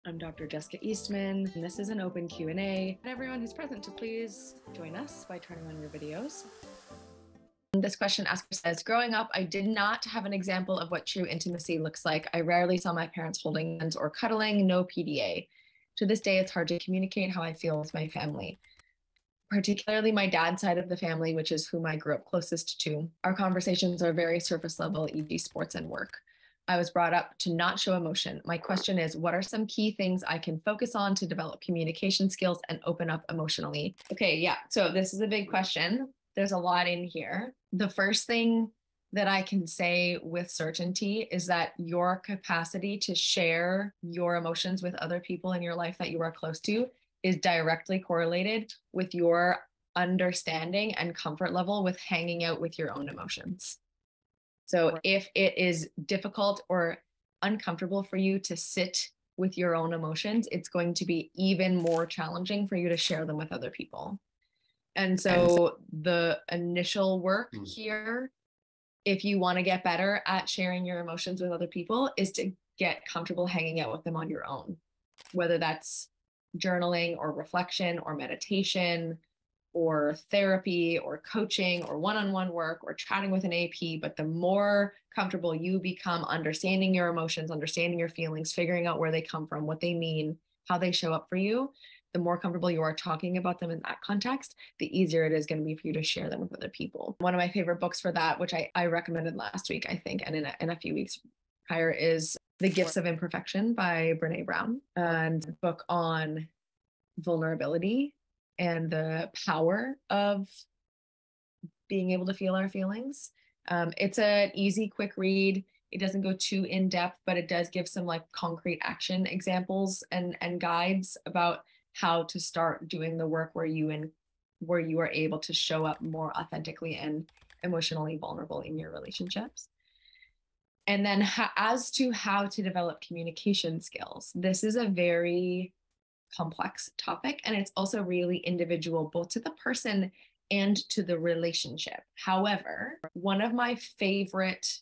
I'm Dr. Jessica Eastman, and this is an open Q&A. And everyone who's present to please join us by turning on your videos. This question asker says, growing up, I did not have an example of what true intimacy looks like. I rarely saw my parents holding hands or cuddling, no PDA. To this day, it's hard to communicate how I feel with my family, particularly my dad's side of the family, which is whom I grew up closest to. Our conversations are very surface level, e.g. sports and work. I was brought up to not show emotion. My question is, what are some key things I can focus on to develop communication skills and open up emotionally? Okay, yeah, so this is a big question. There's a lot in here. The first thing that I can say with certainty is that your capacity to share your emotions with other people in your life that you are close to is directly correlated with your understanding and comfort level with hanging out with your own emotions. So if it is difficult or uncomfortable for you to sit with your own emotions, it's going to be even more challenging for you to share them with other people. And so the initial work here, if you want to get better at sharing your emotions with other people, is to get comfortable hanging out with them on your own, whether that's journaling or reflection or meditation or therapy or coaching or one-on-one work or chatting with an AP. But the more comfortable you become understanding your emotions, understanding your feelings, figuring out where they come from, what they mean, how they show up for you, the more comfortable you are talking about them in that context, the easier it is going to be for you to share them with other people. One of my favorite books for that, which I recommended last week, I think, and in a few weeks prior, is The Gifts of Imperfection by Brene Brown, and a book on vulnerability and the power of being able to feel our feelings. It's an easy, quick read. It doesn't go too in depth, but it does give some like concrete action examples and guides about how to start doing the work where you are able to show up more authentically and emotionally vulnerable in your relationships. And then as to how to develop communication skills, this is a very complex topic, and it's also really individual, both to the person and to the relationship. However, one of my favorite,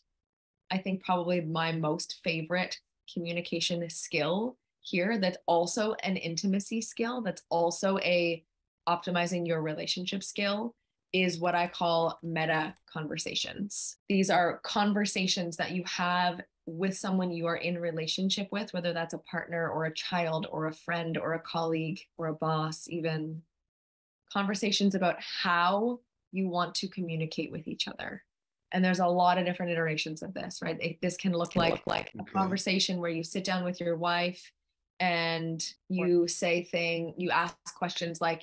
I think probably my most favorite communication skill here, that's also an intimacy skill, that's also a optimizing your relationship skill, is what I call meta conversations. These are conversations that you have with someone you are in relationship with, whether that's a partner or a child or a friend or a colleague or a boss, even conversations about how you want to communicate with each other. And there's a lot of different iterations of this, right? This can look like a conversation where you sit down with your wife and you you ask questions like,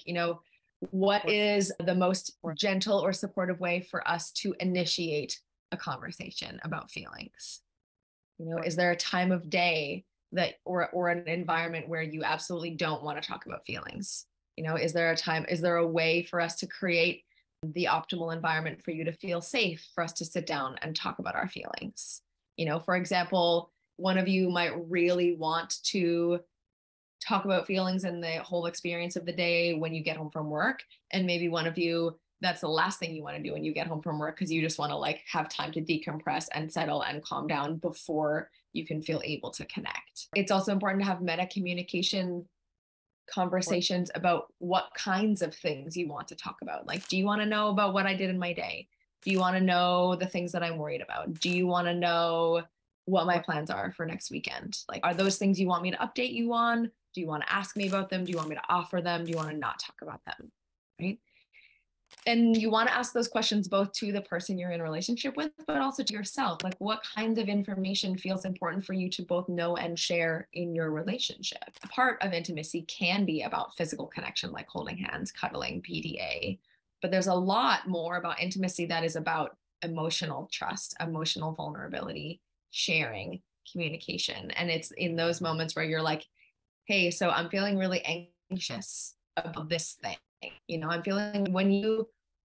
what is the most gentle or supportive way for us to initiate a conversation about feelings? Is there a time of day that or an environment where you absolutely don't want to talk about feelings? Is there a way for us to create the optimal environment for you to feel safe, for us to sit down and talk about our feelings? For example, one of you might really want to talk about feelings and the whole experience of the day when you get home from work. And maybe one of you, that's the last thing you want to do when you get home from work, because you just want to have time to decompress and settle and calm down before you can feel able to connect. It's also important to have meta communication conversations about what kinds of things you want to talk about. Like, do you want to know about what I did in my day? Do you want to know the things that I'm worried about? Do you want to know what my plans are for next weekend? Like, are those things you want me to update you on? Do you want to ask me about them? Do you want me to offer them? Do you want to not talk about them? Right? And you want to ask those questions both to the person you're in a relationship with, but also to yourself. Like, what kind of information feels important for you to both know and share in your relationship? A part of intimacy can be about physical connection, like holding hands, cuddling, PDA. But there's a lot more about intimacy that is about emotional trust, emotional vulnerability, sharing, communication. And it's in those moments where you're like, hey, so I'm feeling really anxious about this thing. I'm feeling when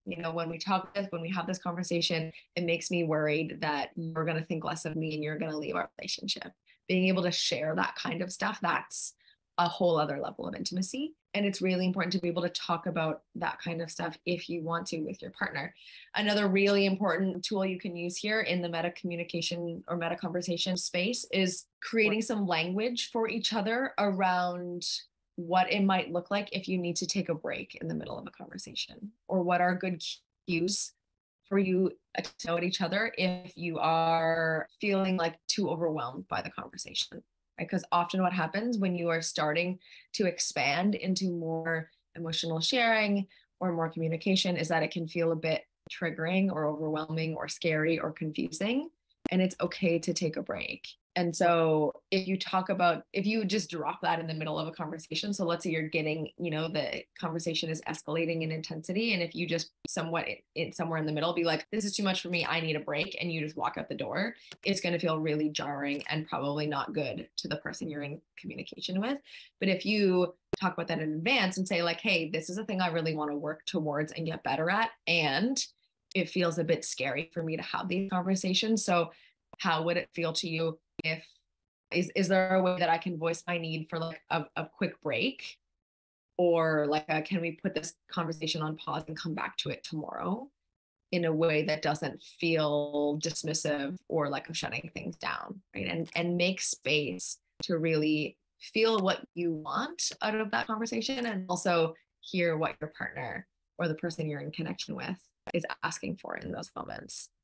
we have this conversation, it makes me worried that you're going to think less of me and you're going to leave our relationship. Being able to share that kind of stuff, that's a whole other level of intimacy. And it's really important to be able to talk about that kind of stuff if you want to with your partner. Another really important tool you can use here in the meta communication or meta conversation space is creating some language for each other around what it might look like if you need to take a break in the middle of a conversation, or what are good cues for you to know at each other if you are feeling like too overwhelmed by the conversation. Because often what happens when you are starting to expand into more emotional sharing or more communication is that it can feel a bit triggering or overwhelming or scary or confusing. And it's okay to take a break. And so if you just drop that in the middle of a conversation, so let's say you're getting, the conversation is escalating in intensity. And if you just somewhere in the middle, be like, this is too much for me, I need a break. And you just walk out the door, it's going to feel really jarring and probably not good to the person you're in communication with. But if you talk about that in advance and say like, hey, this is a thing I really want to work towards and get better at. And it feels a bit scary for me to have these conversations. So how would it feel to you if is there a way that I can voice my need for like a quick break, or like can we put this conversation on pause and come back to it tomorrow in a way that doesn't feel dismissive or like I'm shutting things down, right? And make space to really feel what you want out of that conversation, and also hear what your partner or the person you're in connection with is asking for in those moments.